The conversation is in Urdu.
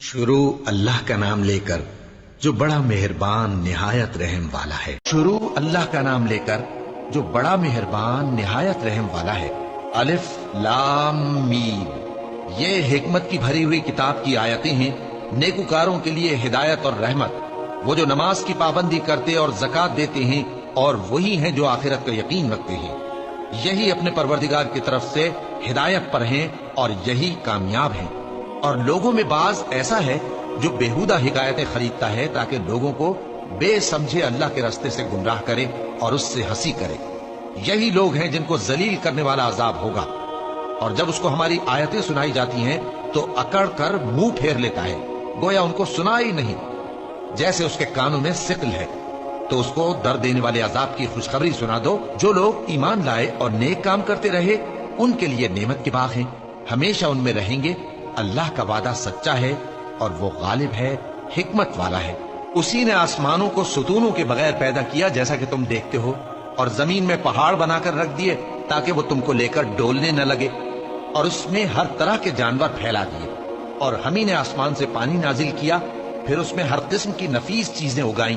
شروع اللہ کا نام لے کر جو بڑا مہربان نہایت رحم والا ہے۔ شروع اللہ کا نام لے کر جو بڑا مہربان نہایت رحم والا ہے۔ الف لام میم، یہ حکمت کی بھری ہوئی کتاب کی آیتیں ہیں، نیکوکاروں کے لیے ہدایت اور رحمت، وہ جو نماز کی پابندی کرتے اور زکوٰۃ دیتے ہیں، اور وہی ہیں جو آخرت کا یقین رکھتے ہیں، یہی اپنے پروردگار کی طرف سے ہدایت پر ہیں اور یہی کامیاب ہیں۔ اور لوگوں میں بعض ایسا ہے جو بےہودہ حکایتیں خریدتا ہے تاکہ لوگوں کو بے سمجھے اللہ کے راستے سے گمراہ کرے اور اس سے ہنسی کرے، یہی لوگ ہیں جن کو ذلیل کرنے والا عذاب ہوگا۔ اور جب اس کو ہماری آیتیں سنائی جاتی ہیں تو اکڑ کر منہ پھیر لیتا ہے، گویا ان کو سنا ہی نہیں، جیسے اس کے کانوں میں ثقل ہے۔ تو اس کو درد دینے والے عذاب کی خوشخبری سنا دو۔ جو لوگ ایمان لائے اور نیک کام کرتے رہے ان کے لیے نعمت کے باغ ہیں، ہمیشہ ان میں رہیں گے۔ اللہ کا وعدہ سچا ہے اور وہ غالب ہے، حکمت والا ہے۔ اسی نے آسمانوں کو ستونوں کے بغیر پیدا کیا جیسا کہ تم دیکھتے ہو، اور زمین میں پہاڑ بنا کر رکھ دیے تاکہ وہ تم کو لے کر ڈولنے نہ لگے، اور اس میں ہر طرح کے جانور پھیلا دیے۔ اور ہم ہی نے آسمان سے پانی نازل کیا، پھر اس میں ہر قسم کی نفیس چیزیں اگائیں،